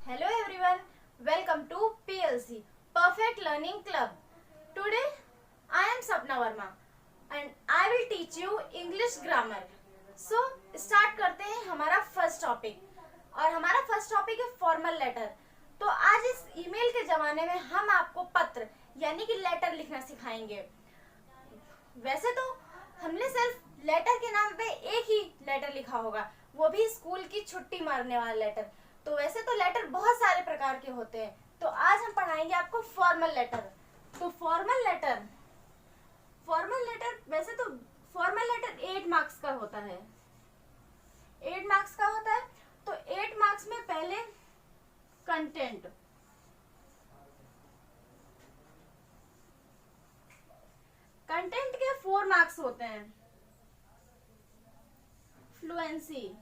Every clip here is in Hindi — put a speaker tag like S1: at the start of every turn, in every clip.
S1: Hello everyone, welcome to PLC Perfect Learning Club. Today I am Sapna Verma and I will teach you English grammar. So start करते हैं हमारा फर्स्ट टॉपिक और हमारा फर्स्ट टॉपिक है फॉर्मल लेटर. तो आज इस ईमेल के जमाने में हम आपको पत्र यानी कि लेटर लिखना सिखाएंगे. वैसे तो हमने सिर्फ लेटर के नाम पे एक ही लेटर लिखा होगा, वो भी स्कूल की छुट्टी मारने वाला लेटर. तो वैसे तो लेटर बहुत सारे प्रकार के होते हैं, तो आज हम पढ़ाएंगे आपको फॉर्मल लेटर. तो फॉर्मल लेटर वैसे तो फॉर्मल लेटर 8 मार्क्स का होता है. 8 मार्क्स का होता है. तो 8 मार्क्स में पहले कंटेंट, कंटेंट के 4 मार्क्स होते हैं. फ्लुएंसी,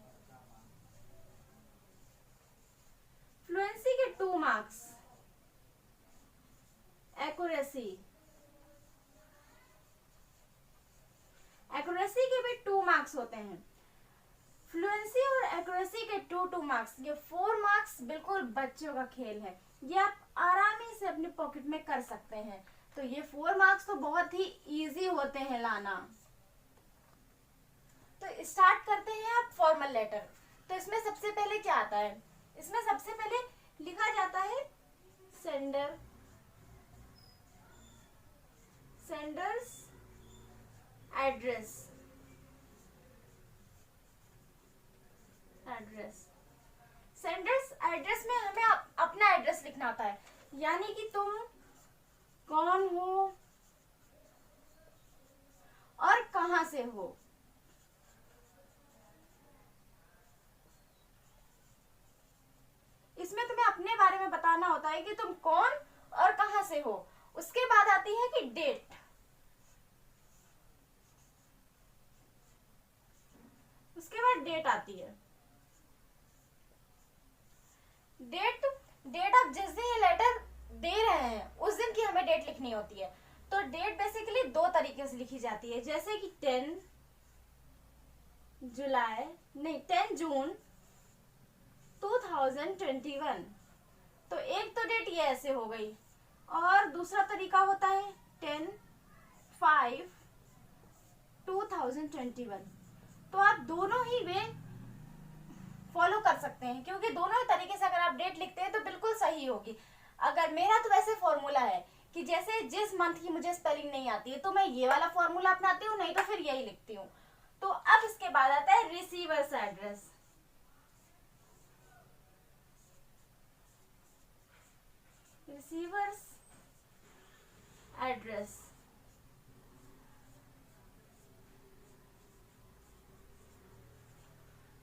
S1: फ्लुएंसी के 2 मार्क्स. एक्यूरेसी, एक्यूरेसी के भी 2 मार्क्स होते हैं. फ्लुएंसी और एक्यूरेसी के 2 मार्क्स. ये 4 मार्क्स बिल्कुल बच्चों का खेल है, ये आप आरामी से अपने पॉकेट में कर सकते हैं. तो ये 4 मार्क्स तो बहुत ही इजी होते हैं लाना. तो स्टार्ट करते हैं आप फॉर्मल लेटर. तो इसमें सबसे पहले क्या आता है? इसमें सबसे पहले लिखा जाता है sender, sender's address, address. Sender's address में हमें अपना एड्रेस लिखना होता है, यानी कि तुम कौन हो और कहां से हो. इसमें तुम्हें अपने बारे में बताना होता है कि तुम कौन और कहां से हो. उसके बाद आती है कि डेट. उसके बाद डेट आती है. डेट, डेट आप जिस दिन ये लेटर दे रहे हैं उस दिन की हमें डेट लिखनी होती है. तो डेट बेसिकली 2 तरीके से लिखी जाती है, जैसे कि 10 जून 2021. तो एक तो डेट ये ऐसे हो गई, और दूसरा तरीका होता है 10/5/2021. तो आप दोनों ही वे फॉलो कर सकते हैं, क्योंकि दोनों ही तरीके से अगर आप डेट लिखते हैं तो बिल्कुल सही होगी. अगर मेरा तो वैसे फॉर्मूला है कि जैसे जिस मंथ की मुझे स्पेलिंग नहीं आती है तो मैं ये वाला फॉर्मूला अपनाती हूँ, नहीं तो फिर यही लिखती हूँ. तो अब इसके बाद आता है रिसीवर्स एड्रेस. रिसीवर्स एड्रेस,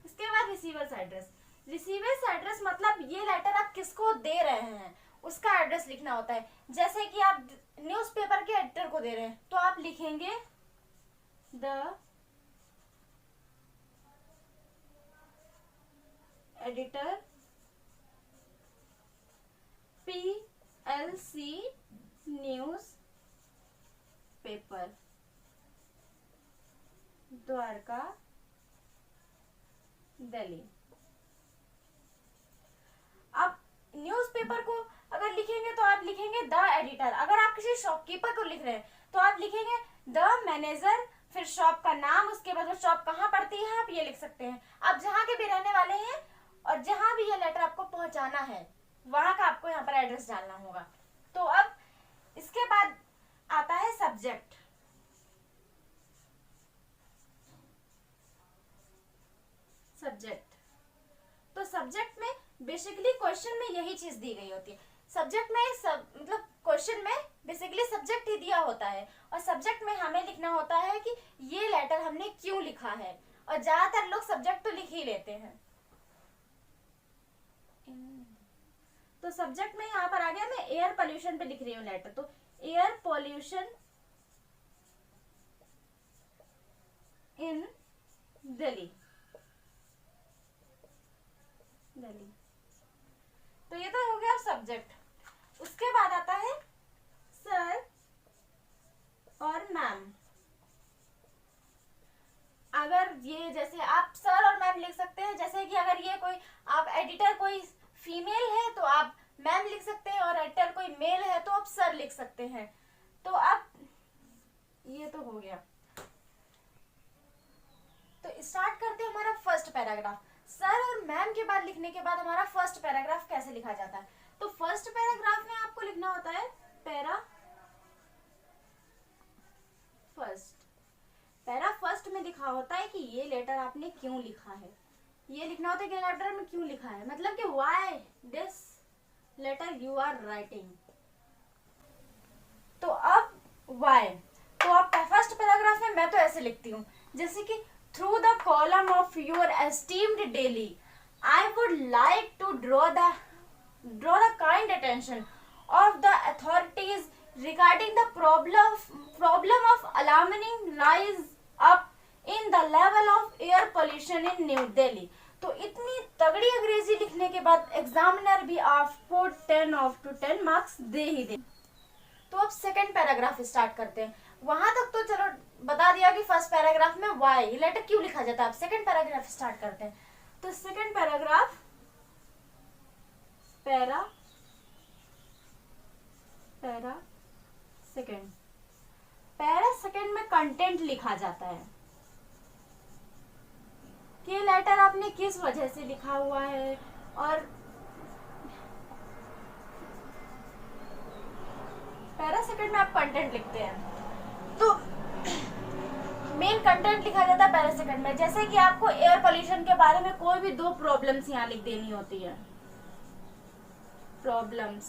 S1: इसके बाद रिसीवर्स एड्रेस. रिसीवर्स एड्रेस मतलब ये लेटर आप किसको दे रहे हैं उसका एड्रेस लिखना होता है. जैसे कि आप न्यूज़पेपर के एडिटर को दे रहे हैं तो आप लिखेंगे the editor PLC news paper Dwarka Delhi. अब न्यूज़पेपर को अगर लिखेंगे तो आप लिखेंगे द एडिटर. अगर आप किसी शॉपकीपर को लिख रहे हैं तो आप लिखेंगे द मैनेजर, फिर शॉप का नाम, उसके बाद वो शॉप कहाँ पड़ती है आप ये लिख सकते हैं. आप जहाँ के भी रहने वाले हैं और जहाँ भी ये लेटर आपको पहुंचाना है वहां का आपको यहाँ पर एड्रेस डालना होगा. तो अब इसके बाद आता है सब्जेक्ट. सब्जेक्ट, तो सब्जेक्ट में बेसिकली क्वेश्चन में यही चीज दी गई होती है. सब्जेक्ट में मतलब क्वेश्चन में बेसिकली सब्जेक्ट ही दिया होता है, और सब्जेक्ट में हमें लिखना होता है कि ये लेटर हमने क्यों लिखा है. और ज्यादातर लोग सब्जेक्ट तो लिख ही लेते हैं. तो सब्जेक्ट में यहाँ पर आ गया, मैं एयर पोल्यूशन पे लिख रही हूँ लेटर. तो air pollution in Delhi, Delhi. तो ये तो हो गया सब्जेक्ट. उसके बाद आता है सर और मैम. अगर ये जैसे आप सर और मैम लिख सकते हैं, जैसे कि अगर ये कोई आप एडिटर कोई फीमेल है तो करते हैं। तो अब ये तो हो गया, तो स्टार्ट करते हैं हमारा फर्स्ट पैराग्राफ। सर और मैम के बाद लिखने के बाद हमारा फर्स्ट पैराग्राफ कैसे लिखा जाता है। तो फर्स्ट पैराग्राफ में आपको लिखना होता है पैरा फर्स्ट। पैरा फर्स्ट में लिखा होता है कि ये लेटर आपने क्यों लिखा है, ये लिखना होता है कि लेटर में क्यों लिखा है, मतलब कि why this letter you are writing. तो अब व्हाई, तो आप फर्स्ट पैराग्राफ में मैं तो ऐसे लिखती हूँ जैसे कि through the column of your esteemed daily I would like to draw the kind attention of the authorities regarding the problem of alarming rise up in the level of air pollution in New Delhi। तो इतनी तगड़ी अंग्रेजी लिखने के बाद एग्जामिनर भी आपको 10 of 10 मार्क्स दे ही दे। तो अब सेकंड पैराग्राफ स्टार्ट करते हैं। वहां तक तो चलो बता दिया कि फर्स्ट पैराग्राफ में वाई लेटर क्यों लिखा जाता है। अब सेकंड पैराग्राफ स्टार्ट करते हैं। तो सेकंड पैराग्राफ पैरा सेकंड में कंटेंट लिखा जाता है कि लेटर आपने किस वजह से लिखा हुआ है, और पैरा सेकंड में आप कंटेंट लिखते हैं। तो मेन कंटेंट लिखा जाता है पैरा सेकंड में। जैसे कि आपको एयर पोल्यूशन के बारे में कोई भी दो प्रॉब्लम्स यहाँ लिख देनी होती है, प्रॉब्लम्स,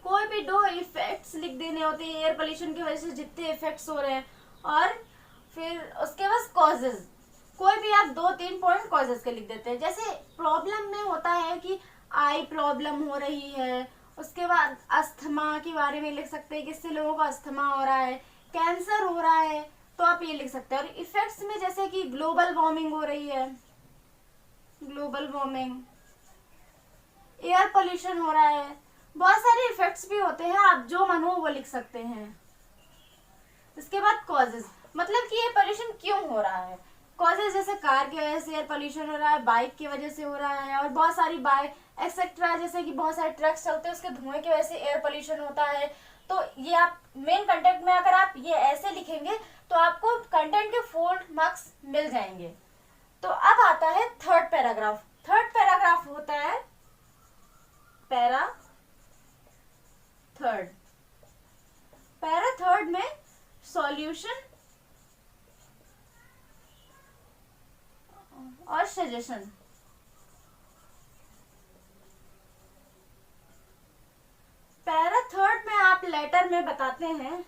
S1: कोई भी दो इफेक्ट्स लिख देने होते हैं एयर पोल्यूशन की वजह से जितने इफेक्ट्स हो रहे हैं, और फिर उसके बाद कॉजेज, कोई भी आप 2-3 पॉइंट कॉजेज के लिख देते हैं। जैसे प्रॉब्लम में होता है कि आई प्रॉब्लम हो रही है, उसके बाद अस्थमा के बारे में लिख सकते हैं, किससे लोगों को अस्थमा हो रहा है, कैंसर हो रहा है, तो आप ये लिख सकते हैं। और इफेक्ट्स में जैसे कि ग्लोबल वार्मिंग हो रही है, ग्लोबल वार्मिंग, एयर पोल्यूशन हो रहा है, बहुत सारे इफेक्ट्स भी होते हैं, आप जो मन हो वो लिख सकते हैं। इसके बाद कॉजेज, मतलब कि ये पोल्यूशन क्यों हो रहा है। कॉजेज जैसे कार की वजह से एयर पोल्यूशन हो रहा है, बाइक की वजह से हो रहा है, और बहुत सारी बाइक एक्सेट्रा, जैसे कि बहुत सारे ट्रक्स चलते हैं उसके धुएं की वजह से एयर पोल्यूशन होता है। तो ये आप मेन कंटेंट में अगर आप ये ऐसे लिखेंगे तो आपको कंटेंट के 4 मार्क्स मिल जाएंगे। तो अब आता है थर्ड पैराग्राफ। थर्ड पैराग्राफ होता है पैरा थर्ड। पैरा थर्ड में सॉल्यूशन और सजेशन। पैरा थर्ड में आप लेटर में बताते हैं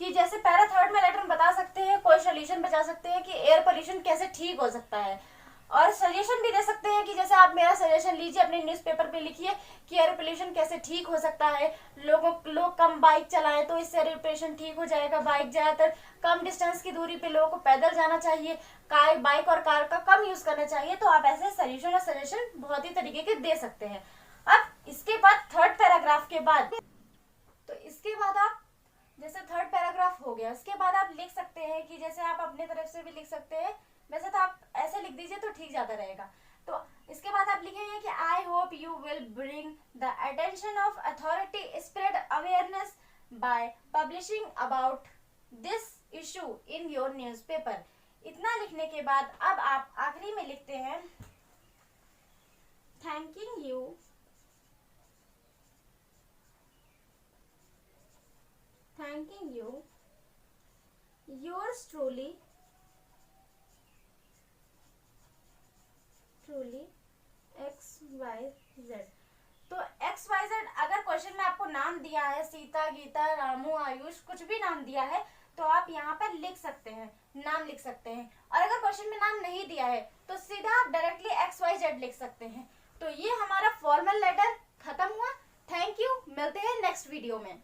S1: कि जैसे पैरा थर्ड में लेटर में बता सकते हैं, कोई सोल्यूशन बता सकते हैं कि एयर पोल्यूशन कैसे ठीक हो सकता है, और सजेशन भी दे सकते हैं कि जैसे आप मेरा सजेशन लीजिए, अपने न्यूज़पेपर पे लिखिए कि एयर पोल्यूशन कैसे ठीक हो सकता है। लोग कम बाइक चलाएं तो इससे एयर पोल्यूशन ठीक हो जाएगा। बाइक ज़्यादातर कम डिस्टेंस की दूरी पे लोगों को पैदल जाना चाहिए, बाइक और कार का कम यूज करना चाहिए। तो आप ऐसे सोल्यूशन और सजेशन बहुत ही तरीके के दे सकते हैं। अब इसके बाद थर्ड पैराग्राफ के बाद, तो इसके बाद आप जैसे थर्ड पैराग्राफ हो गया, उसके बाद आप लिख सकते हैं कि जैसे आप अपने तरफ से भी लिख सकते हैं, वैसे तो आप ऐसे लिख दीजिए तो ठीक ज्यादा रहेगा। तो इसके बाद आप लिखेंगे कि I hope you will bring the attention of authority, spread awareness by publishing about this issue in your newspaper. इतना लिखने के बाद अब आप आखिरी में लिखते हैं thanking you yours truly XYZ। तो XYZ अगर क्वेश्चन में आपको नाम दिया है, सीता, गीता, रामू, आयुष, कुछ भी नाम दिया है तो आप यहाँ पर लिख सकते हैं, नाम लिख सकते हैं। और अगर क्वेश्चन में नाम नहीं दिया है तो सीधा आप डायरेक्टली XYZ लिख सकते हैं। तो ये हमारा फॉर्मल लेटर खत्म हुआ। थैंक यू, मिलते हैं नेक्स्ट वीडियो में।